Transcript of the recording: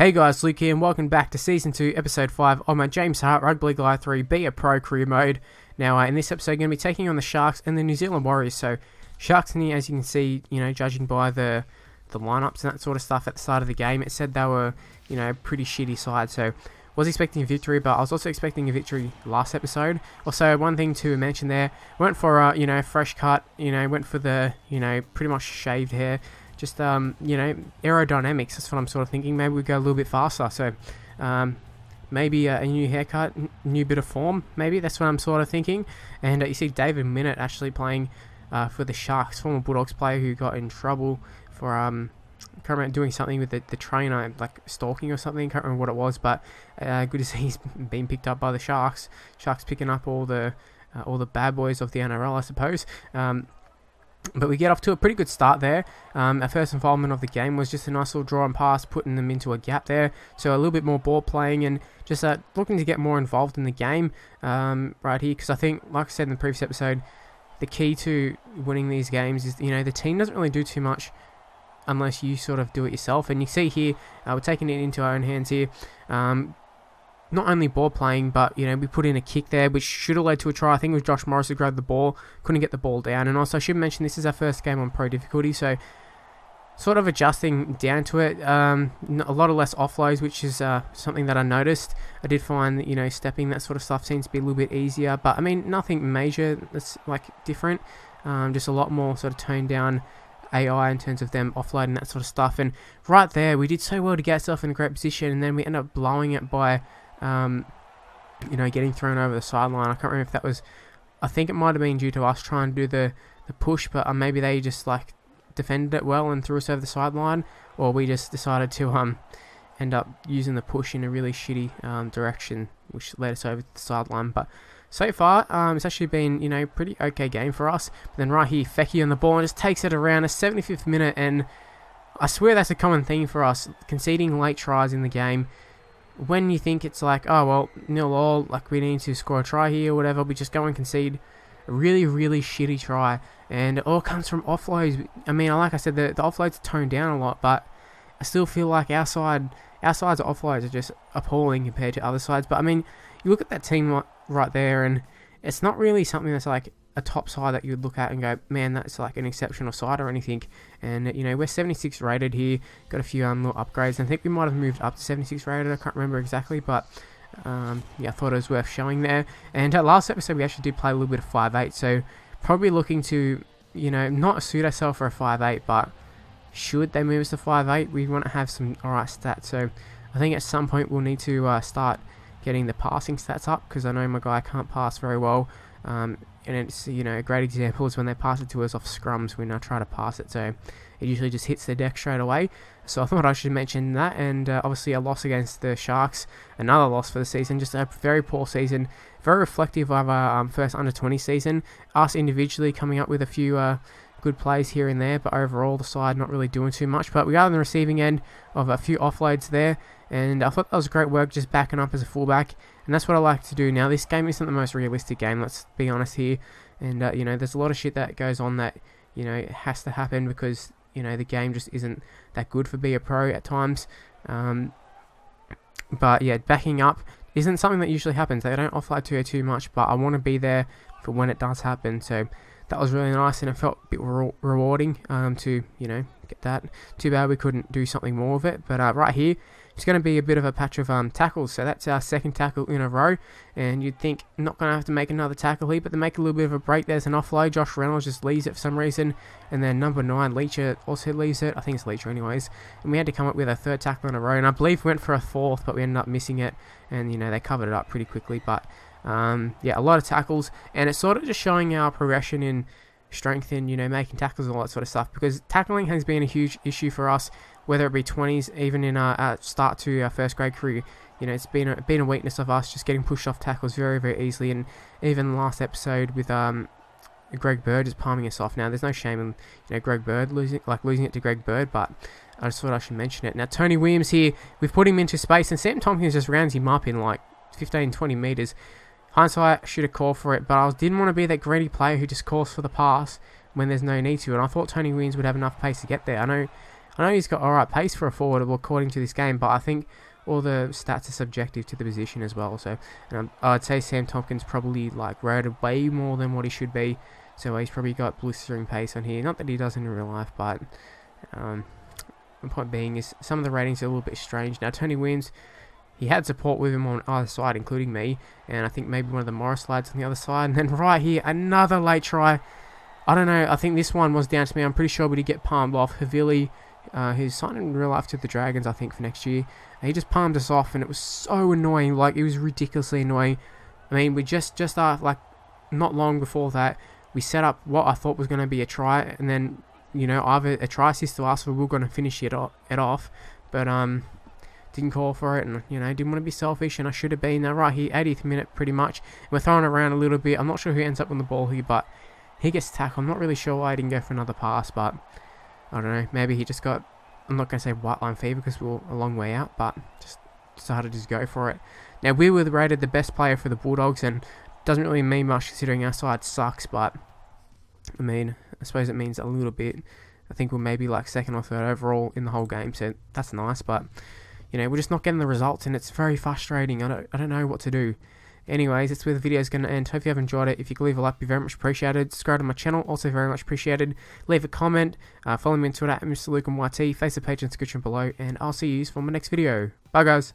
Hey guys, Luke here and welcome back to Season 2, Episode 5 of my James Hart Rugby Guy 3 Be a Pro career mode. Now, in this episode, I'm going to be taking on the Sharks and the New Zealand Warriors. So, Sharks in here, as you can see, judging by the lineups and that sort of stuff at the start of the game, it said they were, a pretty shitty side. So, was expecting a victory, but I was also expecting a victory last episode. Also, one thing to mention there, went for a, fresh cut, went for the, pretty much shaved hair. Just, aerodynamics, that's what I'm sort of thinking. Maybe we go a little bit faster. So, maybe a new haircut, new bit of form. Maybe that's what I'm sort of thinking. And you see David Minnett actually playing for the Sharks, former Bulldogs player who got in trouble for, I can't remember, doing something with the trainer, like stalking or something. Can't remember what it was, but good to see he's been picked up by the Sharks. Sharks picking up all the bad boys of the NRL, I suppose. But we get off to a pretty good start there. Our first involvement of the game was just a nice little draw and pass, putting them into a gap there. So a little bit more ball playing and just looking to get more involved in the game right here. Because I think, like I said in the previous episode, the key to winning these games is, the team doesn't really do too much unless you sort of do it yourself. And you see here, we're taking it into our own hands here. Not only ball playing, but, we put in a kick there, which should have led to a try. I think it was Josh Morris who grabbed the ball, couldn't get the ball down. And also, I should mention, this is our first game on pro difficulty, so sort of adjusting down to it. A lot of less offloads, which is something that I noticed. I did find that, stepping, that sort of stuff seems to be a little bit easier. But, nothing major that's, different. Just a lot more sort of toned down AI in terms of them offloading, that sort of stuff. And right there, we did so well to get ourselves in a great position, and then we end up blowing it by getting thrown over the sideline. I can't remember if that was, I think it might have been due to us trying to do the push, but maybe they just defended it well and threw us over the sideline, or we just decided to end up using the push in a really shitty direction, which led us over to the sideline. But so far, it's actually been, pretty okay game for us. But then right here, Fecky on the ball and just takes it around a 75th minute, and I swear that's a common theme for us, conceding late tries in the game. When you think it's 0-0, we need to score a try here or whatever, we just go and concede a really, really shitty try. And it all comes from offloads. Like I said, the offloads are toned down a lot, but I still feel like our side's offloads are just appalling compared to other sides. But, you look at that team right there, and it's not really something that's a top side that you would look at and go, man, that's an exceptional side or anything. And we're 76 rated here, got a few little upgrades. I think we might have moved up to 76 rated, I can't remember exactly, but I thought it was worth showing there. And last episode we actually did play a little bit of 5'8", so probably looking to not suit ourselves for a 5'8", but should they move us to 5'8", we want to have some alright stats. So I think at some point we'll need to start getting the passing stats up, because I know my guy can't pass very well. And it's, a great example is when they pass it to us off scrums when I try to pass it. So it usually just hits the deck straight away. So I thought I should mention that. And obviously a loss against the Sharks, another loss for the season. Just a very poor season. Very reflective of our first under-20 season. Us individually coming up with a few good plays here and there. But overall the side not really doing too much. But we are on the receiving end of a few offloads there. And I thought that was great work, just backing up as a fullback. And that's what I like to do now. This game isn't the most realistic game, let's be honest here. And, there's a lot of shit that goes on that, it has to happen because, the game just isn't that good for Be a Pro at times. But, yeah, backing up isn't something that usually happens. They don't offload too much, but I want to be there for when it does happen. So that was really nice, and it felt a bit rewarding to, get that. Too bad we couldn't do something more of it. But right here, it's going to be a bit of a patch of tackles. So that's our second tackle in a row. And you'd think not going to have to make another tackle here, but they make a little bit of a break. There's an offload. Josh Reynolds just leaves it for some reason. And then number 9, Leacher, also leaves it. I think it's Leacher anyways. And we had to come up with a third tackle in a row. And I believe we went for a fourth, but we ended up missing it. And, they covered it up pretty quickly. But, a lot of tackles. And it's sort of just showing our progression in strength in, making tackles and all that sort of stuff. Because tackling has been a huge issue for us, whether it be 20s, even in our start to our first grade career. It's been a weakness of us, just getting pushed off tackles very, very easily. And even last episode with Greg Bird just palming us off. Now, there's no shame in Greg Bird losing it to Greg Bird, but I just thought I should mention it. Now, Tony Williams here, we've put him into space, and Sam Tompkins just rounds him up in 15, 20 metres. Hindsight, should have called for it, but I didn't want to be that greedy player who just calls for the pass when there's no need to. And I thought Tony Williams would have enough pace to get there. I know I know he's got alright pace for a forward according to this game, but I think all the stats are subjective to the position as well. So I'd say Sam Tompkins probably like rated way more than what he should be. So he's probably got blistering pace on here. Not that he does in real life, but the point being is some of the ratings are a little bit strange. Now Tony Williams, he had support with him on either side, including me, and I think maybe one of the Morris lads on the other side. And then right here, another late try. I don't know, I think this one was down to me. I'm pretty sure we did get palmed off. Havili, who's signed in real life to the Dragons, I think, for next year. And he just palmed us off, and it was so annoying. Like, it was ridiculously annoying. I mean, we just like, not long before that, we set up what I thought was going to be a try, and then, you know, either a try assist to us or we were going to finish it off. But, didn't call for it, and, you know, didn't want to be selfish, and I should have been. Now, right here, 80th minute, pretty much. We're throwing around a little bit. I'm not sure who ends up on the ball here, but he gets tackled. I'm not really sure why he didn't go for another pass, but I don't know. Maybe he just got, I'm not going to say white line fever because we're a long way out, but just decided to just go for it. Now, we were rated the best player for the Bulldogs, and doesn't really mean much considering our side sucks, but I mean, I suppose it means a little bit. I think we're maybe like second or third overall in the whole game, so that's nice, but you know, we're just not getting the results, and it's very frustrating. I don't know what to do. Anyways, that's where the video is going to end. Hope you have enjoyed it. If you could leave a like, be very much appreciated. Subscribe to my channel, also very much appreciated. Leave a comment. Follow me on Twitter at Mr. Luke and YT. Face the page in the description below, and I'll see you for my next video. Bye, guys.